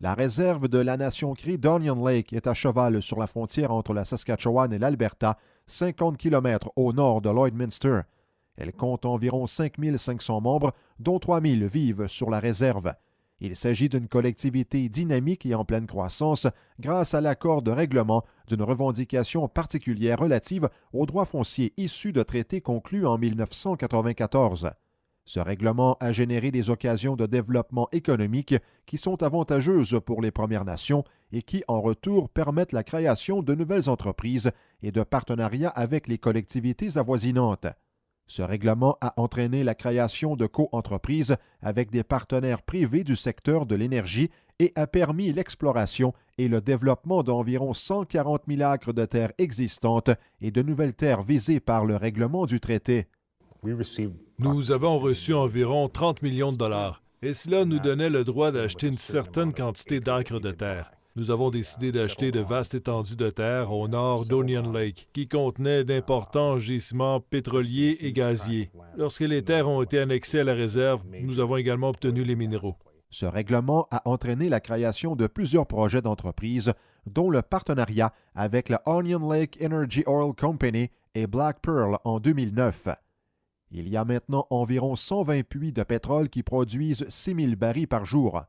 La réserve de la Nation Cree d'Onion Lake est à cheval sur la frontière entre la Saskatchewan et l'Alberta, 50 km au nord de Lloydminster. Elle compte environ 5 500 membres, dont 3 000 vivent sur la réserve. Il s'agit d'une collectivité dynamique et en pleine croissance grâce à l'accord de règlement d'une revendication particulière relative aux droits fonciers issus de traités conclus en 1994. Ce règlement a généré des occasions de développement économique qui sont avantageuses pour les Premières Nations et qui, en retour, permettent la création de nouvelles entreprises et de partenariats avec les collectivités avoisinantes. Ce règlement a entraîné la création de co-entreprises avec des partenaires privés du secteur de l'énergie et a permis l'exploration et le développement d'environ 140 000 acres de terres existantes et de nouvelles terres visées par le règlement du traité. Nous avons reçu environ 30 millions de dollars et cela nous donnait le droit d'acheter une certaine quantité d'acres de terre. Nous avons décidé d'acheter de vastes étendues de terre au nord d'Onion Lake, qui contenaient d'importants gisements pétroliers et gaziers. Lorsque les terres ont été annexées à la réserve, nous avons également obtenu les minéraux. Ce règlement a entraîné la création de plusieurs projets d'entreprise, dont le partenariat avec la Onion Lake Energy Oil Company et Black Pearl en 2009. Il y a maintenant environ 120 puits de pétrole qui produisent 6 000 barils par jour.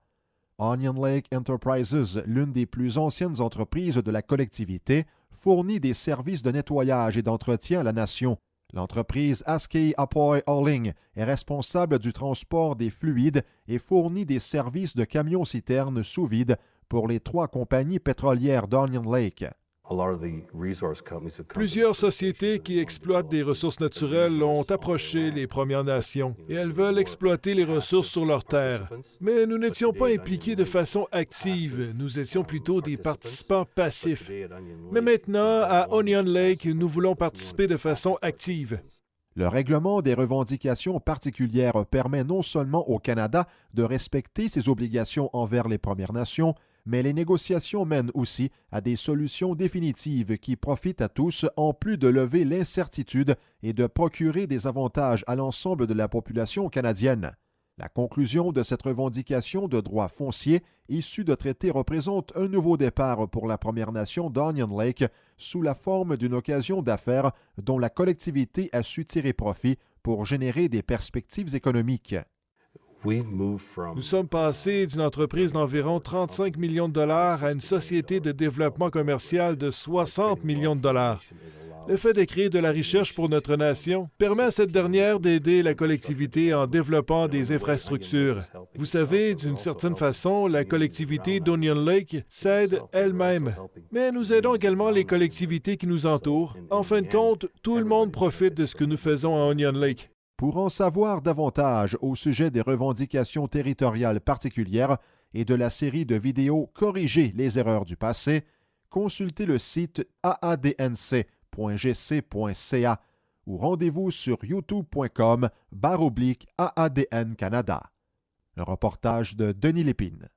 Onion Lake Enterprises, l'une des plus anciennes entreprises de la collectivité, fournit des services de nettoyage et d'entretien à la nation. L'entreprise Askey Apoy Hauling est responsable du transport des fluides et fournit des services de camions-citernes sous vide pour les 3 compagnies pétrolières d'Onion Lake. Plusieurs sociétés qui exploitent des ressources naturelles ont approché les Premières Nations et elles veulent exploiter les ressources sur leurs terres. Mais nous n'étions pas impliqués de façon active, nous étions plutôt des participants passifs. Mais maintenant, à Onion Lake, nous voulons participer de façon active. Le règlement des revendications particulières permet non seulement au Canada de respecter ses obligations envers les Premières Nations, mais les négociations mènent aussi à des solutions définitives qui profitent à tous en plus de lever l'incertitude et de procurer des avantages à l'ensemble de la population canadienne. La conclusion de cette revendication de droits fonciers issue de traités représente un nouveau départ pour la Première Nation d'Onion Lake sous la forme d'une occasion d'affaires dont la collectivité a su tirer profit pour générer des perspectives économiques. Nous sommes passés d'une entreprise d'environ 35 millions de dollars à une société de développement commercial de 60 millions de dollars. Le fait de créer de la recherche pour notre nation permet à cette dernière d'aider la collectivité en développant des infrastructures. Vous savez, d'une certaine façon, la collectivité d'Onion Lake s'aide elle-même. Mais nous aidons également les collectivités qui nous entourent. En fin de compte, tout le monde profite de ce que nous faisons à Onion Lake. Pour en savoir davantage au sujet des revendications territoriales particulières et de la série de vidéos Corriger les erreurs du passé, consultez le site aadnc.gc.ca ou rendez-vous sur youtube.com/AADN Canada. Un reportage de Denis Lépine.